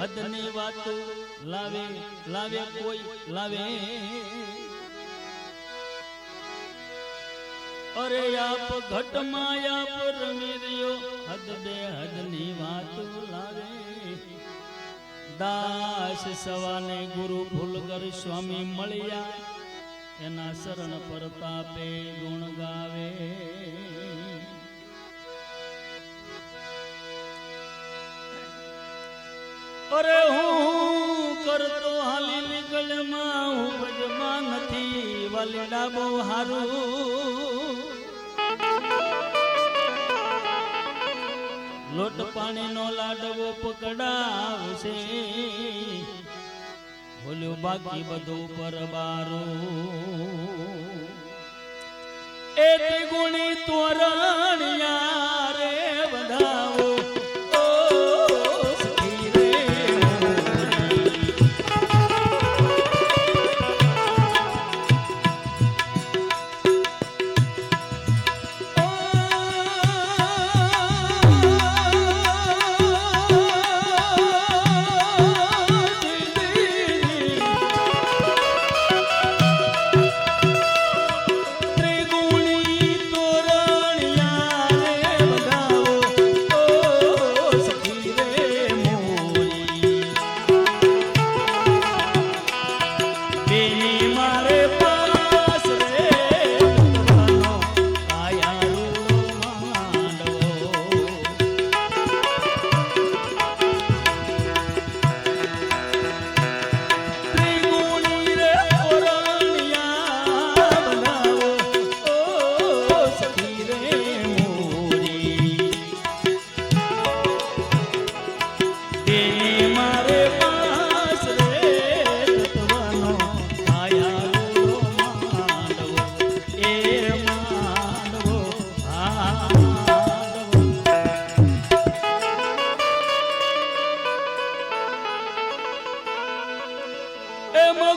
હદની વાતો લાવે લાવે કોઈ લાવે અરે આપ ઘટમાં આપ રમી રહ્યો હદ બે હદની વાતો લાવે દાસ સવાને ગુરુ ફૂલકર સ્વામી મળ્યા એના શરણ પ્રતાપે ગુણ ગાવે અરે હું કરતો હાલી નીકળમાં હું ભજમાં નથી વાલીડા બહુ હારું લોટ પાણી નો લાડવો પકડાવશે બોલ્યું બાકી બધું પરબારું એ ત્રિગુણી તોરણિયા રે વધાવો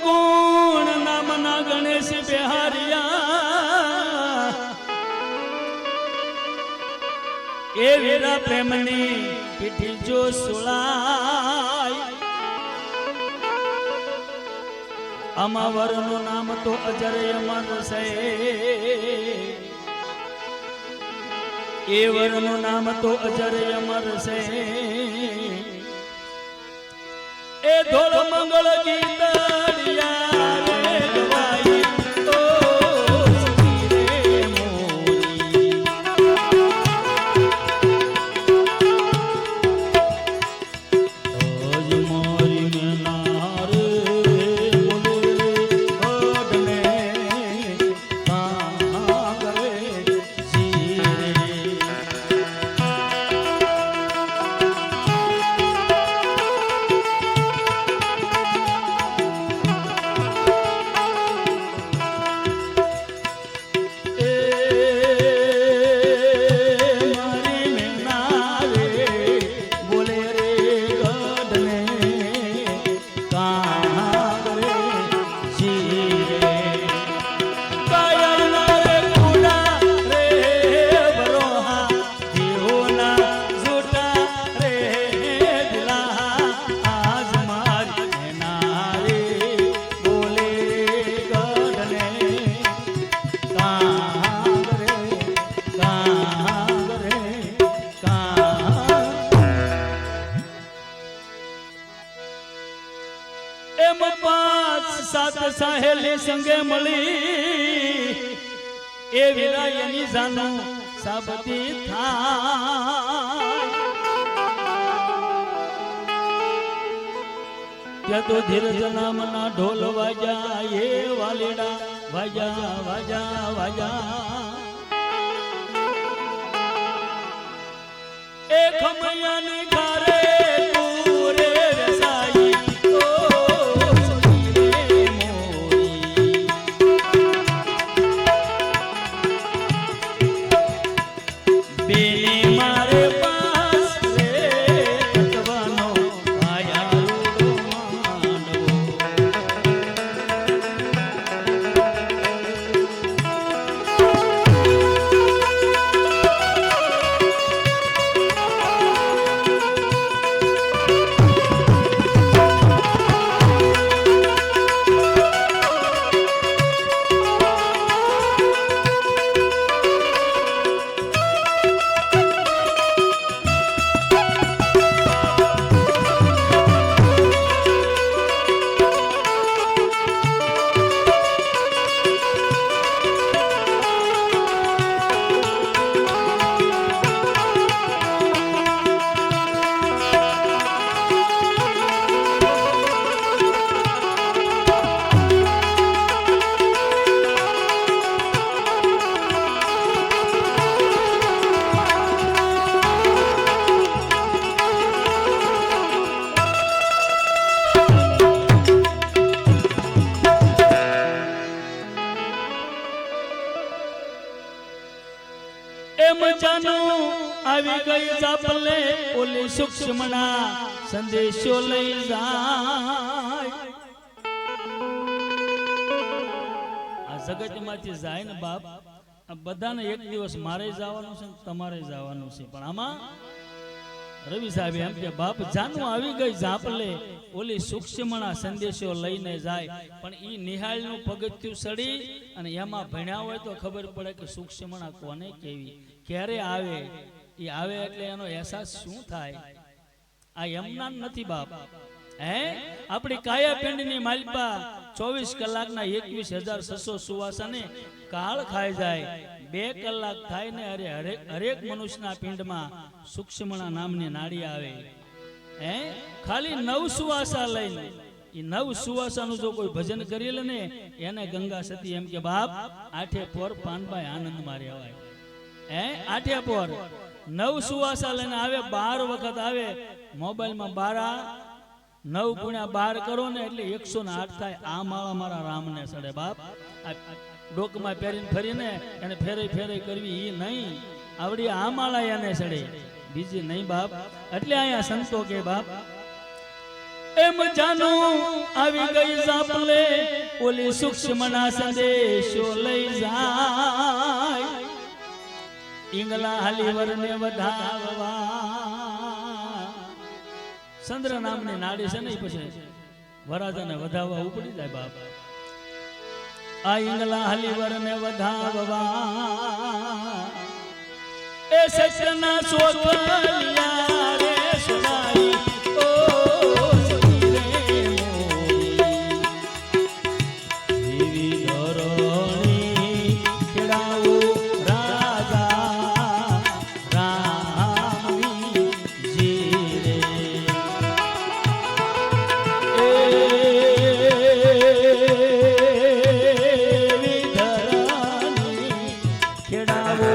ગુણ નામના ગણેશ બિહારિયા એ વીરા પ્રેમની પીઠી જો સુલાય અમાવરનું નામ તો અજર અમર છે એ વરનું નામ તો અજર અમર છે એ ધોળ મંગળ ગીતડિયા રે ગવાઈ ઓ સખી રે મોરી ઓજ મોરી ને નાર બોલે ઓડને કાગરે જીરે સાત સાહેલી સંગે મળી એ વિરાયની જાનો સાબતી થાય ત્યાં તો ધીરજ નામના ઢોલ વાજા એ વાલીડા વાજા વાજા વાજા એ ખમૈયાની ઘરે આવી ગઈ ચાપલે ઓલી સૂક્ષ્મના સંદેશો લઈ જાય આ જગતમાંથી જાય ને બાપ આ બધાને એક દિવસ મારે જવાનું છે તમારે જવાનું છે પણ આમાં રવિ સાહેબ એમ કે બાપ જાનું આવી ગઈ ઝાપલે ઓલી સૂક્ષ્મના સંદેશો લઈને જાય પણ ઈ નિહાળનું પગથિયું સડી અને એમાં ભણ્યા હોય તો ખબર પડે કે સૂક્ષ્મના કોને કેવી ક્યારે આવે ઈ આવે એટલે એનો અહેસાસ શું થાય આ એમના નથી બાપ હે આપણી કાયા પિંડની માલિપા 24 કલાકના 21,600 સુવાસાને કાળ ખાઈ જાય 2 કલાક થાય ને હરેક મનુષ્યના પિંડમાં સૂક્ષ્મના નામની નાડી આવે હે ખાલી 9 સુવાસા લઈને એ 9 સુવાસાનું જો કોઈ ભજન કરી લે ને એને ગંગા સતી એમ કે બાપ આઠે પોર પાનભાઈ આનંદમાં રહેવાય હે આઠે પોર 9 સુવાસા લઈને આવે 12 વખત આવે મોબાઈલમાં 12 9 ગુણ્યા 12 કરો ને એટલે 108 થાય આ માળા મારા રામને સડે બાપ ડોકમાં પહેરીને ફરીને એને ફેરે કરવી એ નહીં આવડી આ માળા એને સડે બીજી નહીં બાપ એટલે અહીંયા સંતો કે બાપ એમ જાનું આવી ગઈ ઝાપલે ઓલી સૂક્ષ્મના સંદેશો લઈ જાય ઈંગલા હાલીવરને વધાવવા ચંદ્ર નામની નાડી છે ને પછી વરાજાને વધાવવા ઉપડી જાય બાપ આ ઈંગલા હાલીવરને વધાવવા એ સત્યના સોકલિયા રે સુનાઈ ઓ સખી રે મોરી દેવી ધરણી ખેડાવો રાજા રામની જી રે એવી ધરણી ખેડાવો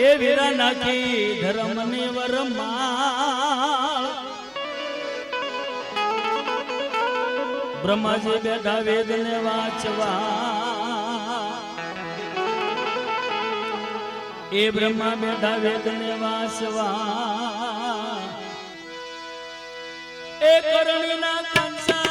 એ વીરા નાખી ધર્મની વરમાળ બ્રહ્માજી બેઠા વેદને વાંચવા એ બ્રહ્મા બેઠા વેદને વાંચવા એ કરણીના કંસારા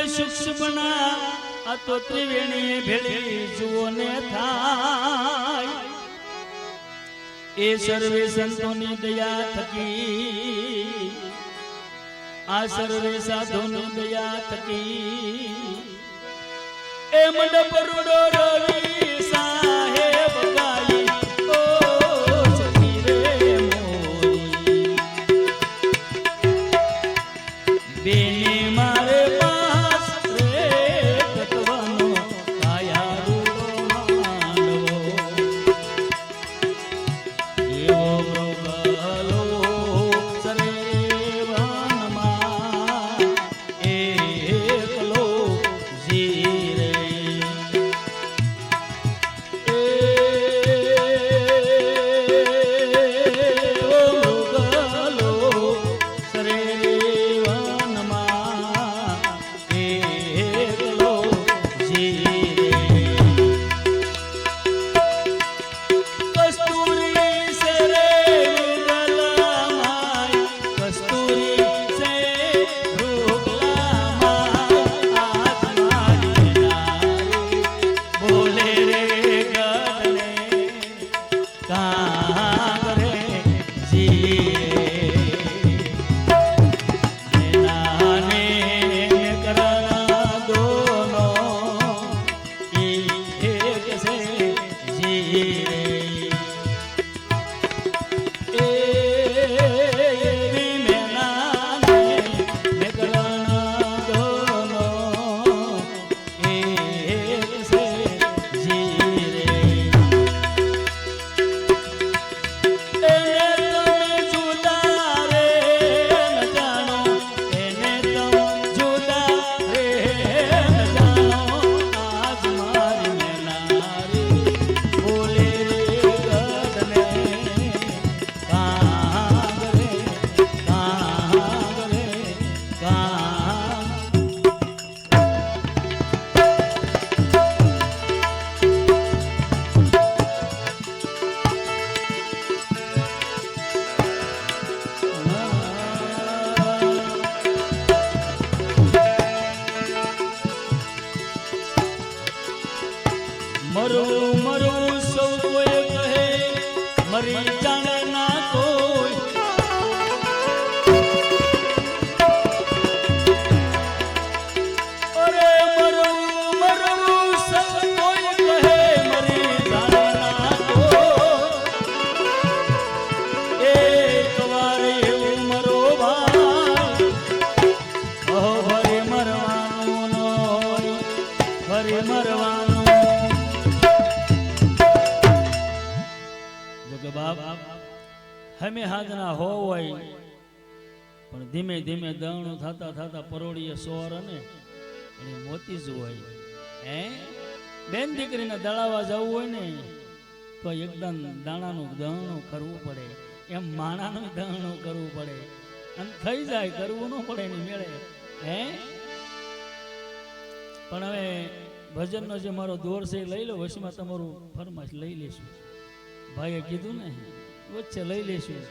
સૂક્ષ્મના આ તો ત્રિવેણી ભેળી જુઓ ને થાય એ સર્વે સંતોની દયા થકી આ સર્વે સાધુની દયા થકી એ મંડપ રૂડો રવિ સાહેબ ગાઈ ઓ સખી રે મોરી બેની મારે પાસ રે તત્વનો કાયા રૂડો માંડવો એવો મૃગલો સરે વનમાં એકલો જી રે મરું મરું સૌ કોઈ કહે મરી જાણે ના કોઈ અરે મરું મરું સૌ કોઈ કહે મરી જાણે ના કોઈ એક વાર એવું મરો ભાઈ ઓહો ભરે મરવાનું નો ભરે મરવાનું બાપ હમે હાજના હોય પણ ધીમે ધીમે દણું થતા થતા પરોડીએ સોર અને મોતી જ હોય હે બેન દીકરીને દળાવા જવું હોય ને તો એકદમ દાણાનું દણું કરવું પડે એમ માણાનું દણું કરવું પડે અને થઈ જાય કરવું ન પડે ને મેળે હે પણ હવે ભજનનો જે મારો દોર છે લઈ લો વશમાં તમારું ફરમાશ લઈ લેશું ભાઈએ કીધું ને વચ્ચે લઈ લેશું